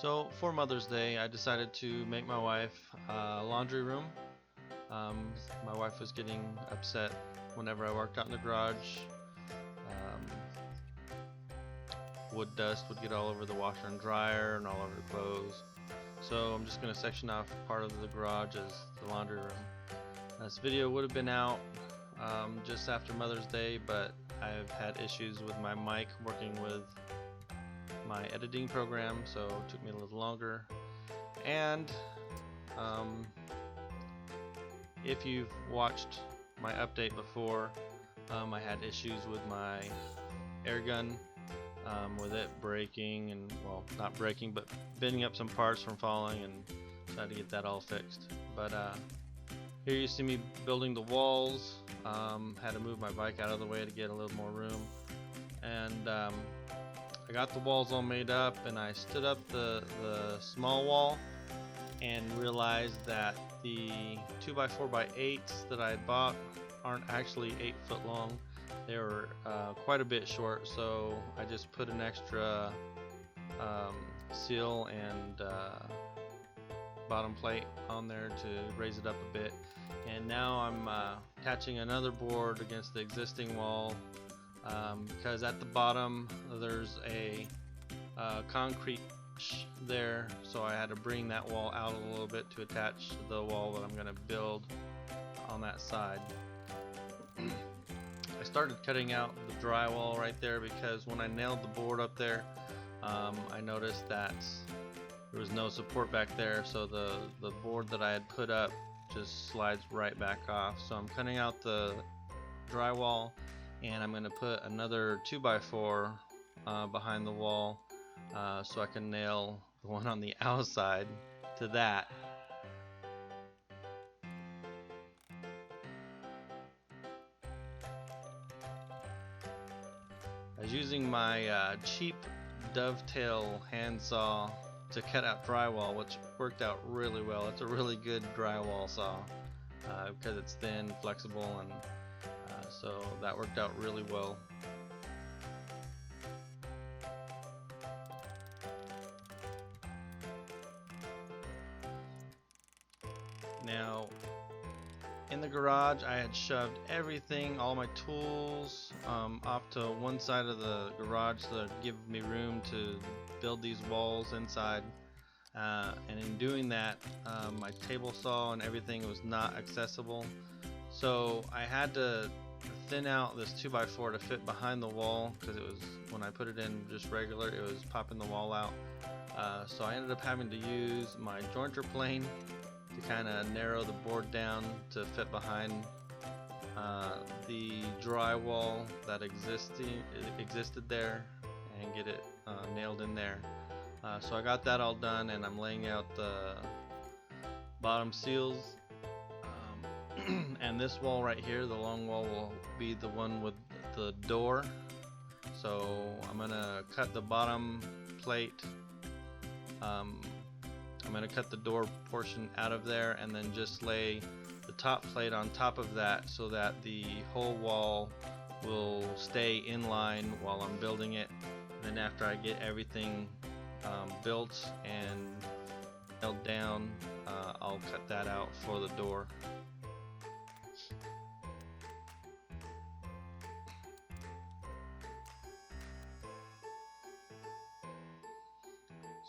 So for Mother's Day, I decided to make my wife a laundry room. My wife was getting upset whenever I worked out in the garage. Um, Wood dust would get all over the washer and dryer and all over the clothes. So I'm just going to section off part of the garage as the laundry room. This video would have been out just after Mother's Day, but I've had issues with my mic working with my editing program, so it took me a little longer. And if you've watched my update before, I had issues with my air gun, with it breaking, and well, not breaking, but bending up some parts from falling, and tried to get that all fixed. But here you see me building the walls. Had to move my bike out of the way to get a little more room, and I got the walls all made up, and I stood up the small wall and realized that the 2x4x8s that I had bought aren't actually 8 foot long. They were quite a bit short, so I just put an extra seal and bottom plate on there to raise it up a bit. And now I'm attaching another board against the existing wall, because at the bottom there's a concrete there, so I had to bring that wall out a little bit to attach to the wall that I'm going to build on that side. I started cutting out the drywall right there because when I nailed the board up there, I noticed that there was no support back there, so the board that I had put up just slides right back off. So I'm cutting out the drywall, and I'm going to put another 2x4 behind the wall, so I can nail the one on the outside to that. I was using my cheap dovetail handsaw to cut out drywall, which worked out really well. It's a really good drywall saw because it's thin, flexible, and so that worked out really well. Now, in the garage, I had shoved everything, all my tools, off to one side of the garage to give me room to build these walls inside. And in doing that, my table saw and everything was not accessible. So I had to thin out this 2x4 to fit behind the wall, because it was, when I put it in just regular, it was popping the wall out. So I ended up having to use my jointer plane to kind of narrow the board down to fit behind the drywall that existed there, and get it nailed in there. So I got that all done, and I'm laying out the bottom seals. And this wall right here, the long wall, will be the one with the door. So I'm gonna cut the bottom plate. I'm gonna cut the door portion out of there, and then just lay the top plate on top of that, so that the whole wall will stay in line while I'm building it. And then after I get everything built and nailed down, I'll cut that out for the door.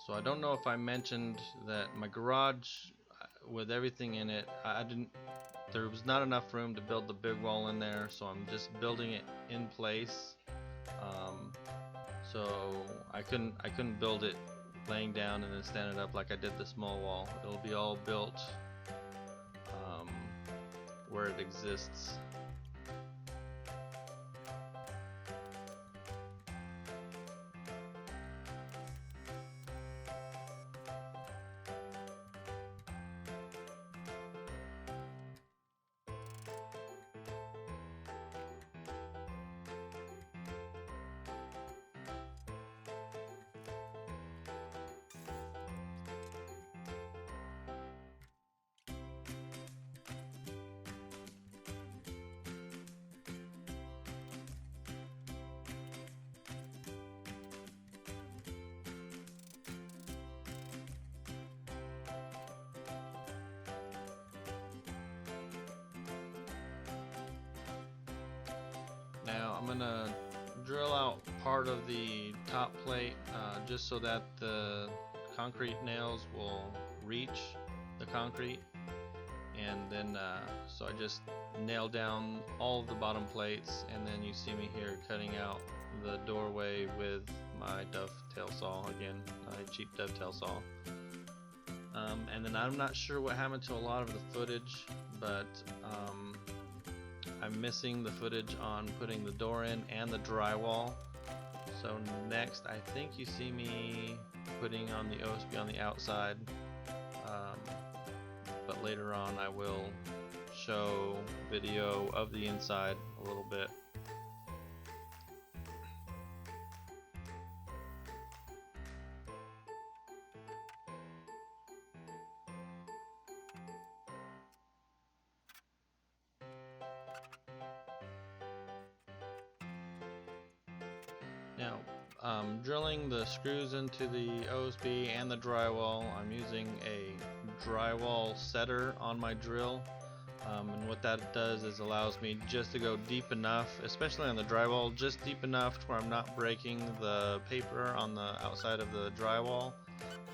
So I don't know if I mentioned that my garage, with everything in it, there was not enough room to build the big wall in there, so I'm just building it in place. So I couldn't build it laying down and then stand it up like I did the small wall. It'll be all built where it exists. Now I'm gonna drill out part of the top plate just so that the concrete nails will reach the concrete, and then so I just nail down all of the bottom plates, and then you see me here cutting out the doorway with my dovetail saw, again, a cheap dovetail saw. And then I'm not sure what happened to a lot of the footage, but I'm missing the footage on putting the door in and the drywall. So next I think you see me putting on the OSB on the outside, but later on I will show video of the inside a little bit. Now, drilling the screws into the OSB and the drywall, I'm using a Drywall Setter on my drill, and what that does is allows me just to go deep enough, especially on the drywall, just deep enough to where I'm not breaking the paper on the outside of the drywall,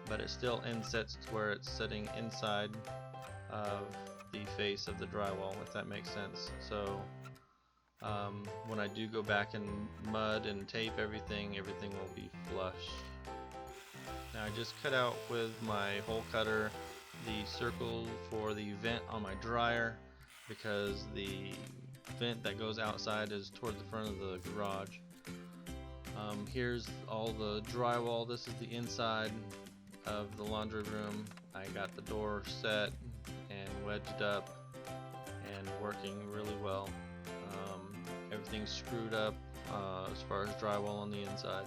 but it still insets to where it's sitting inside of the face of the drywall, if that makes sense. So when I do go back and mud and tape everything will be flush. Now I just cut out with my hole cutter the circle for the vent on my dryer, because the vent that goes outside is toward the front of the garage. Here's all the drywall. This is the inside of the laundry room. I got the door set and wedged up and working really well. Everything's screwed up as far as drywall on the inside.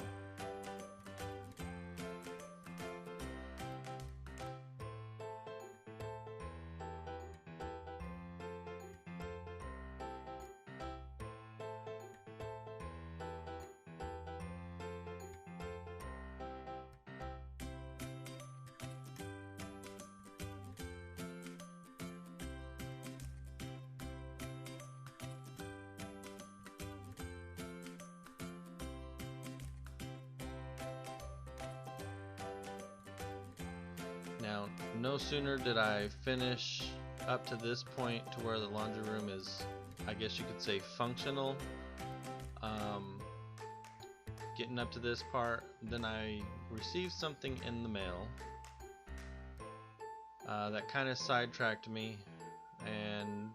Now, no sooner did I finish up to this point to where the laundry room is, I guess you could say, functional, getting up to this part, then I received something in the mail that kind of sidetracked me, and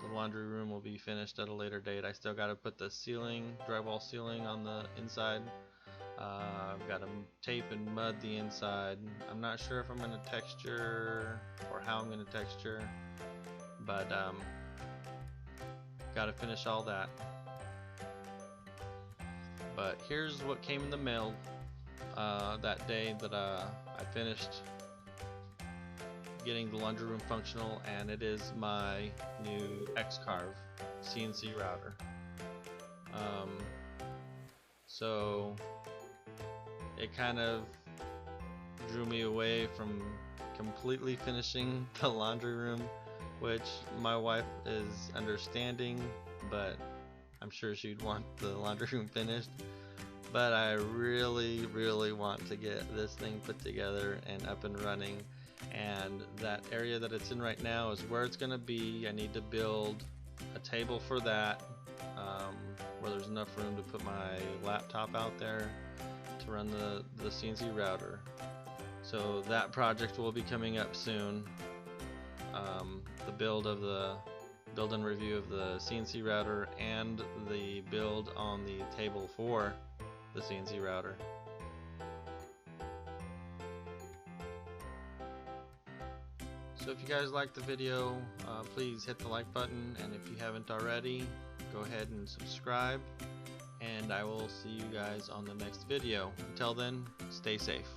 the laundry room will be finished at a later date. I still got to put the ceiling, drywall ceiling on the inside. I've got to tape and mud the inside. I'm not sure if I'm going to texture or how I'm going to texture, but got to finish all that. But here's what came in the mail that day that I finished getting the laundry room functional, and it is my new X-Carve CNC router. So it kind of drew me away from completely finishing the laundry room, which my wife is understanding, but I'm sure she'd want the laundry room finished. But I really want to get this thing put together and up and running, and that area that it's in right now is where it's gonna be. I need to build a table for that, where there's enough room to put my laptop out there to run the CNC router. So that project will be coming up soon. The build and review of the CNC router and the build on the table for the CNC router. So if you guys liked the video, please hit the like button, and if you haven't already, go ahead and subscribe, and I will see you guys on the next video. Until then, stay safe.